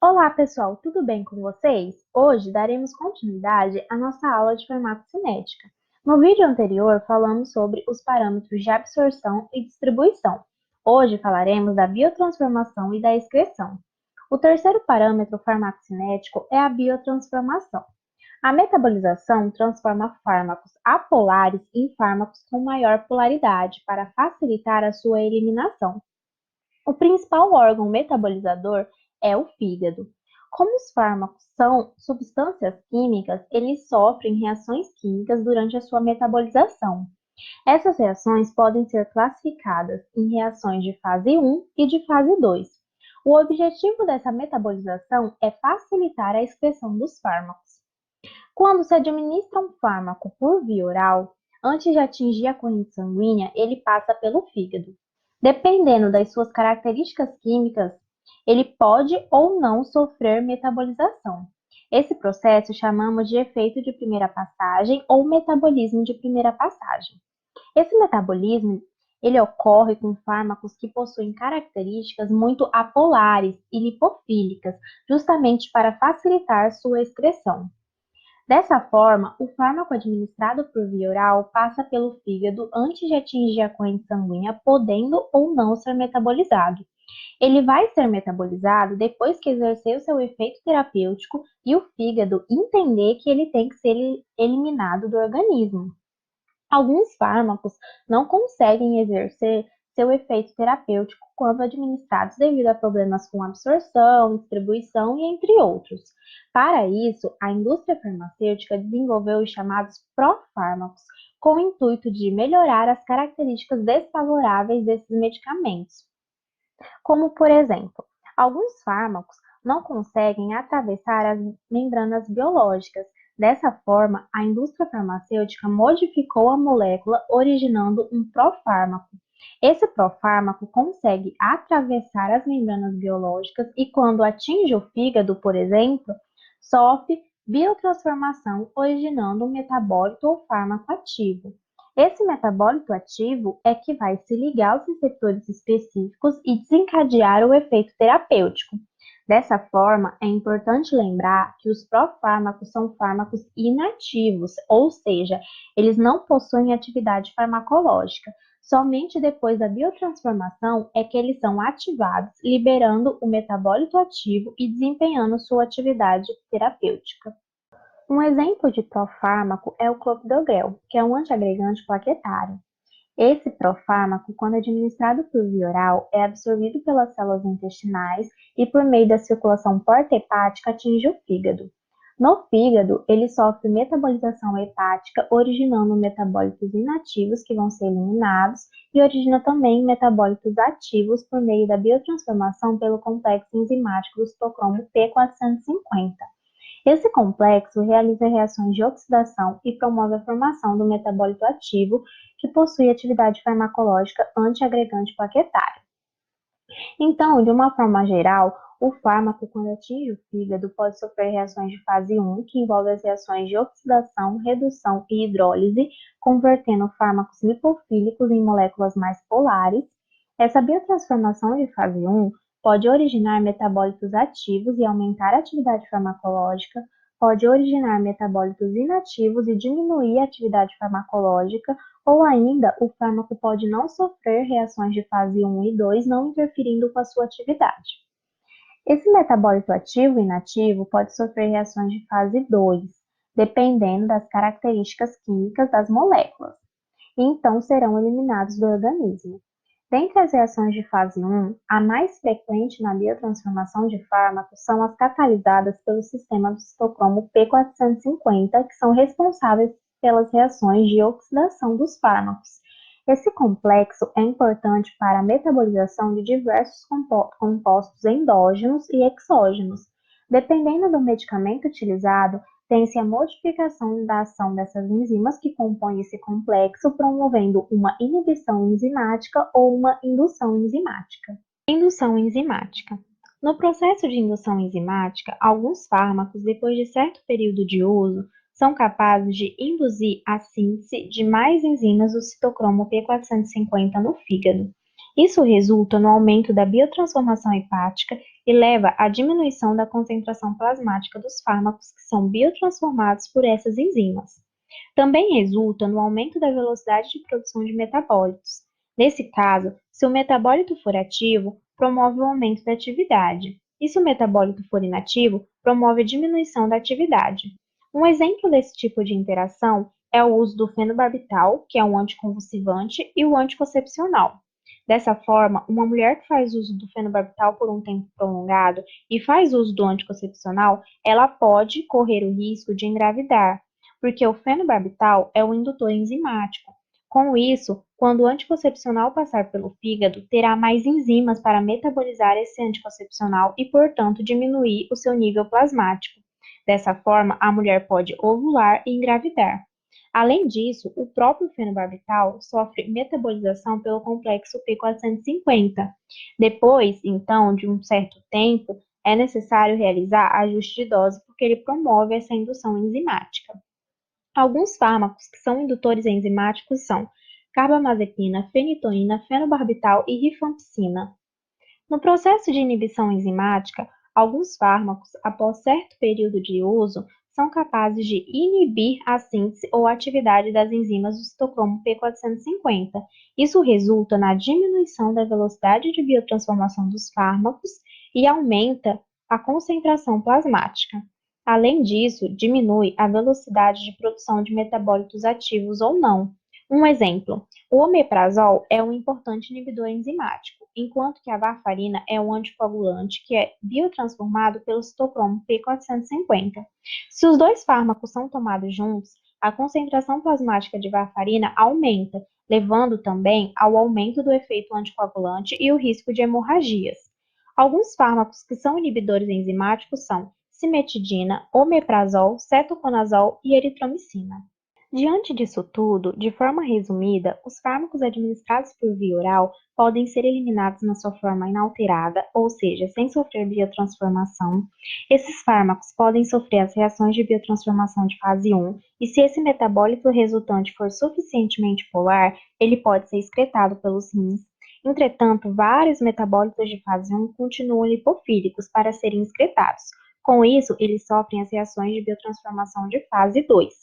Olá, pessoal, tudo bem com vocês? Hoje daremos continuidade à nossa aula de farmacocinética. No vídeo anterior, falamos sobre os parâmetros de absorção e distribuição. Hoje falaremos da biotransformação e da excreção. O terceiro parâmetro farmacocinético é a biotransformação. A metabolização transforma fármacos apolares em fármacos com maior polaridade para facilitar a sua eliminação. O principal órgão metabolizador é o fígado. Como os fármacos são substâncias químicas, eles sofrem reações químicas durante a sua metabolização. Essas reações podem ser classificadas em reações de fase 1 e de fase 2. O objetivo dessa metabolização é facilitar a excreção dos fármacos. Quando se administra um fármaco por via oral, antes de atingir a corrente sanguínea, ele passa pelo fígado. Dependendo das suas características químicas, ele pode ou não sofrer metabolização. Esse processo chamamos de efeito de primeira passagem ou metabolismo de primeira passagem. Esse metabolismo ele ocorre com fármacos que possuem características muito apolares e lipofílicas, justamente para facilitar sua excreção. Dessa forma, o fármaco administrado por via oral passa pelo fígado antes de atingir a corrente sanguínea, podendo ou não ser metabolizado. Ele vai ser metabolizado depois que exercer o seu efeito terapêutico e o fígado entender que ele tem que ser eliminado do organismo. Alguns fármacos não conseguem exercer seu efeito terapêutico quando administrados devido a problemas com absorção, distribuição e entre outros. Para isso, a indústria farmacêutica desenvolveu os chamados profármacos, com o intuito de melhorar as características desfavoráveis desses medicamentos, como por exemplo, alguns fármacos não conseguem atravessar as membranas biológicas. Dessa forma, a indústria farmacêutica modificou a molécula, originando um profármaco. Esse profármaco consegue atravessar as membranas biológicas e, quando atinge o fígado, por exemplo, sofre biotransformação, originando um metabólito ou fármaco ativo. Esse metabólito ativo é que vai se ligar aos receptores específicos e desencadear o efeito terapêutico. Dessa forma, é importante lembrar que os profármacos são fármacos inativos, ou seja, eles não possuem atividade farmacológica. Somente depois da biotransformação é que eles são ativados, liberando o metabólito ativo e desempenhando sua atividade terapêutica. Um exemplo de profármaco é o clopidogrel, que é um antiagregante plaquetário. Esse profármaco, quando administrado por via oral, é absorvido pelas células intestinais e, por meio da circulação porta-hepática, atinge o fígado. No fígado, ele sofre metabolização hepática, originando metabólitos inativos que vão ser eliminados e origina também metabólitos ativos por meio da biotransformação pelo complexo enzimático do citocromo P450. Esse complexo realiza reações de oxidação e promove a formação do metabólito ativo, que possui atividade farmacológica antiagregante plaquetário. Então, de uma forma geral, o fármaco, quando atinge o fígado, pode sofrer reações de fase 1, que envolvem as reações de oxidação, redução e hidrólise, convertendo fármacos lipofílicos em moléculas mais polares. Essa biotransformação de fase 1 pode originar metabólitos ativos e aumentar a atividade farmacológica, pode originar metabólitos inativos e diminuir a atividade farmacológica, ou ainda, o fármaco pode não sofrer reações de fase 1 e 2, não interferindo com a sua atividade. Esse metabólito ativo e inativo pode sofrer reações de fase 2, dependendo das características químicas das moléculas, e então serão eliminados do organismo. Dentre as reações de fase 1, a mais frequente na biotransformação de fármacos são as catalisadas pelo sistema do citocromo P450, que são responsáveis pelas reações de oxidação dos fármacos. Esse complexo é importante para a metabolização de diversos compostos endógenos e exógenos. Dependendo do medicamento utilizado, tem-se a modificação da ação dessas enzimas que compõem esse complexo, promovendo uma inibição enzimática ou uma indução enzimática. Indução enzimática. No processo de indução enzimática, alguns fármacos, depois de certo período de uso, são capazes de induzir a síntese de mais enzimas do citocromo P450 no fígado. Isso resulta no aumento da biotransformação hepática e leva à diminuição da concentração plasmática dos fármacos que são biotransformados por essas enzimas. Também resulta no aumento da velocidade de produção de metabólitos. Nesse caso, se o metabólito for ativo, promove o aumento da atividade, e se o metabólito for inativo, promove a diminuição da atividade. Um exemplo desse tipo de interação é o uso do fenobarbital, que é um anticonvulsivante, e o anticoncepcional. Dessa forma, uma mulher que faz uso do fenobarbital por um tempo prolongado e faz uso do anticoncepcional, ela pode correr o risco de engravidar, porque o fenobarbital é um indutor enzimático. Com isso, quando o anticoncepcional passar pelo fígado, terá mais enzimas para metabolizar esse anticoncepcional e, portanto, diminuir o seu nível plasmático. Dessa forma, a mulher pode ovular e engravidar. Além disso, o próprio fenobarbital sofre metabolização pelo complexo P450. Depois, então, de um certo tempo, é necessário realizar ajuste de dose porque ele promove essa indução enzimática. Alguns fármacos que são indutores enzimáticos são carbamazepina, fenitoína, fenobarbital e rifampicina. No processo de inibição enzimática, alguns fármacos, após certo período de uso, são capazes de inibir a síntese ou atividade das enzimas do citocromo P450. Isso resulta na diminuição da velocidade de biotransformação dos fármacos e aumenta a concentração plasmática. Além disso, diminui a velocidade de produção de metabólitos ativos ou não. Um exemplo: o omeprazol é um importante inibidor enzimático, enquanto que a varfarina é um anticoagulante que é biotransformado pelo citocromo P450. Se os dois fármacos são tomados juntos, a concentração plasmática de varfarina aumenta, levando também ao aumento do efeito anticoagulante e o risco de hemorragias. Alguns fármacos que são inibidores enzimáticos são cimetidina, omeprazol, cetoconazol e eritromicina. Diante disso tudo, de forma resumida, os fármacos administrados por via oral podem ser eliminados na sua forma inalterada, ou seja, sem sofrer biotransformação. Esses fármacos podem sofrer as reações de biotransformação de fase 1, e se esse metabólito resultante for suficientemente polar, ele pode ser excretado pelos rins. Entretanto, vários metabólitos de fase 1 continuam lipofílicos para serem excretados. Com isso, eles sofrem as reações de biotransformação de fase 2.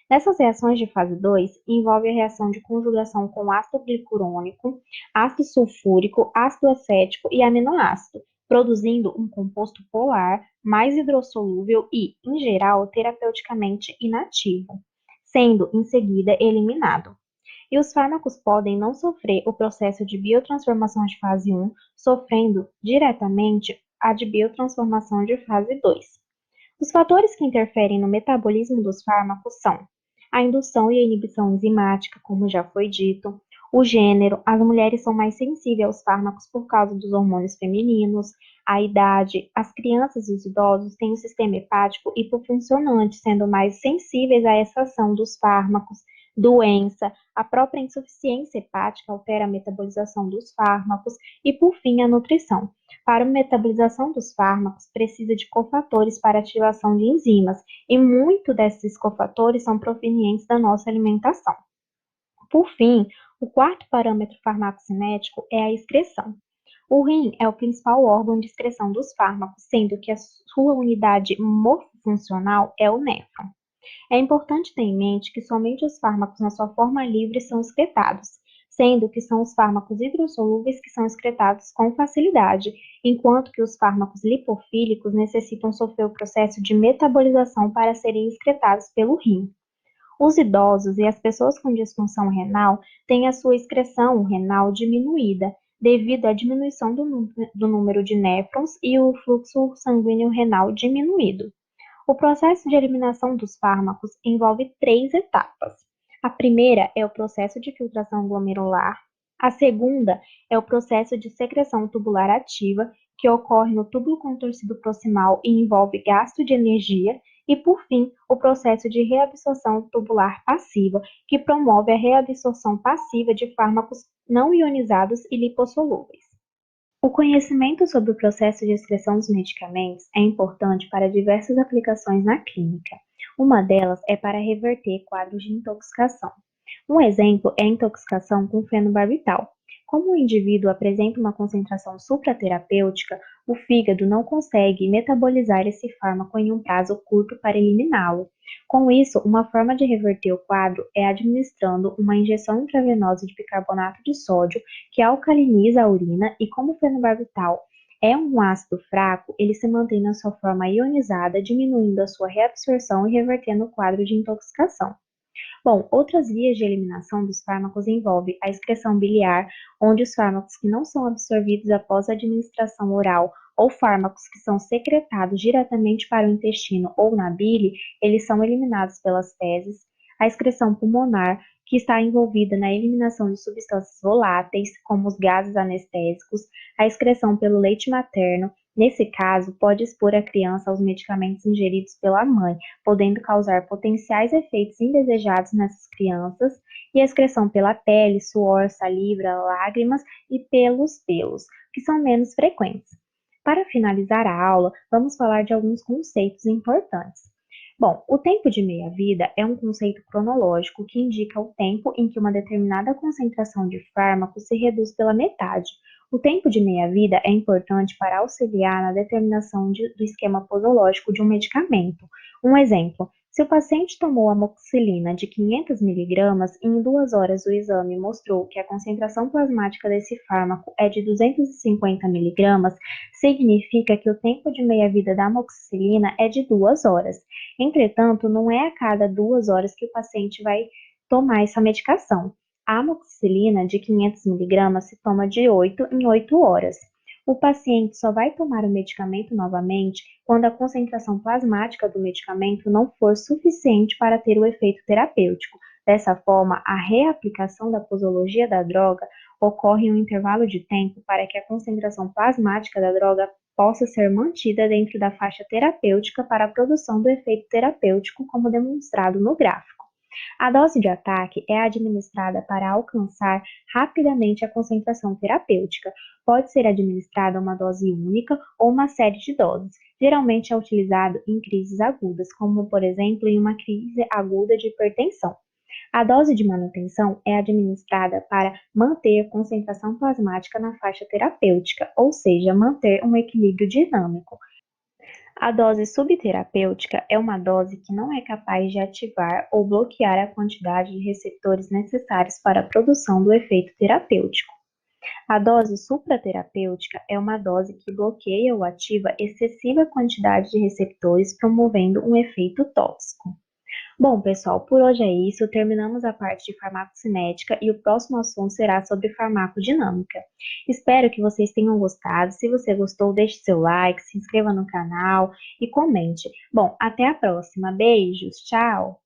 Nessas reações de fase 2, envolve a reação de conjugação com ácido glicurônico, ácido sulfúrico, ácido acético e aminoácido, produzindo um composto polar mais hidrossolúvel e, em geral, terapeuticamente inativo, sendo em seguida eliminado. E os fármacos podem não sofrer o processo de biotransformação de fase 1, sofrendo diretamente a de biotransformação de fase 2. Os fatores que interferem no metabolismo dos fármacos são a indução e a inibição enzimática, como já foi dito, o gênero, as mulheres são mais sensíveis aos fármacos por causa dos hormônios femininos, a idade, as crianças e os idosos têm um sistema hepático hipofuncionante, sendo mais sensíveis a essa ação dos fármacos, doença, a própria insuficiência hepática altera a metabolização dos fármacos e, por fim, a nutrição. Para a metabolização dos fármacos, precisa de cofatores para ativação de enzimas, e muitos desses cofatores são provenientes da nossa alimentação. Por fim, o quarto parâmetro farmacocinético é a excreção. O rim é o principal órgão de excreção dos fármacos, sendo que a sua unidade morfofuncional é o néfron. É importante ter em mente que somente os fármacos na sua forma livre são excretados, sendo que são os fármacos hidrossolúveis que são excretados com facilidade, enquanto que os fármacos lipofílicos necessitam sofrer o processo de metabolização para serem excretados pelo rim. Os idosos e as pessoas com disfunção renal têm a sua excreção renal diminuída, devido à diminuição do número de néfrons e o fluxo sanguíneo renal diminuído. O processo de eliminação dos fármacos envolve 3 etapas. A primeira é o processo de filtração glomerular, a segunda é o processo de secreção tubular ativa, que ocorre no túbulo contorcido proximal e envolve gasto de energia, e, por fim, o processo de reabsorção tubular passiva, que promove a reabsorção passiva de fármacos não ionizados e lipossolúveis. O conhecimento sobre o processo de excreção dos medicamentos é importante para diversas aplicações na clínica. Uma delas é para reverter quadros de intoxicação. Um exemplo é a intoxicação com fenobarbital. Como o indivíduo apresenta uma concentração supraterapêutica, o fígado não consegue metabolizar esse fármaco em um prazo curto para eliminá-lo. Com isso, uma forma de reverter o quadro é administrando uma injeção intravenosa de bicarbonato de sódio que alcaliniza a urina e, como o fenobarbital é um ácido fraco, ele se mantém na sua forma ionizada, diminuindo a sua reabsorção e revertendo o quadro de intoxicação. Bom, outras vias de eliminação dos fármacos envolvem a excreção biliar, onde os fármacos que não são absorvidos após a administração oral ou fármacos que são secretados diretamente para o intestino ou na bile, eles são eliminados pelas fezes. A excreção pulmonar, que está envolvida na eliminação de substâncias voláteis, como os gases anestésicos, a excreção pelo leite materno. Nesse caso, pode expor a criança aos medicamentos ingeridos pela mãe, podendo causar potenciais efeitos indesejados nessas crianças, e a excreção pela pele, suor, saliva, lágrimas e pelos pelos, que são menos frequentes. Para finalizar a aula, vamos falar de alguns conceitos importantes. Bom, o tempo de meia-vida é um conceito cronológico que indica o tempo em que uma determinada concentração de fármaco se reduz pela metade. O tempo de meia-vida é importante para auxiliar na determinação do esquema posológico de um medicamento. Um exemplo: se o paciente tomou amoxicilina de 500 mg, em 2 horas o exame mostrou que a concentração plasmática desse fármaco é de 250 mg, significa que o tempo de meia-vida da amoxicilina é de 2 horas. Entretanto, não é a cada 2 horas que o paciente vai tomar essa medicação. A amoxicilina de 500 mg se toma de 8 em 8 horas. O paciente só vai tomar o medicamento novamente quando a concentração plasmática do medicamento não for suficiente para ter o efeito terapêutico. Dessa forma, a reaplicação da posologia da droga ocorre em um intervalo de tempo para que a concentração plasmática da droga possa ser mantida dentro da faixa terapêutica para a produção do efeito terapêutico, como demonstrado no gráfico. A dose de ataque é administrada para alcançar rapidamente a concentração terapêutica. Pode ser administrada uma dose única ou uma série de doses. Geralmente é utilizado em crises agudas, como por exemplo em uma crise aguda de hipertensão. A dose de manutenção é administrada para manter a concentração plasmática na faixa terapêutica, ou seja, manter um equilíbrio dinâmico. A dose subterapêutica é uma dose que não é capaz de ativar ou bloquear a quantidade de receptores necessários para a produção do efeito terapêutico. A dose supraterapêutica é uma dose que bloqueia ou ativa excessiva quantidade de receptores, promovendo um efeito tóxico. Bom, pessoal, por hoje é isso. Terminamos a parte de farmacocinética e o próximo assunto será sobre farmacodinâmica. Espero que vocês tenham gostado. Se você gostou, deixe seu like, se inscreva no canal e comente. Bom, até a próxima. Beijos, tchau!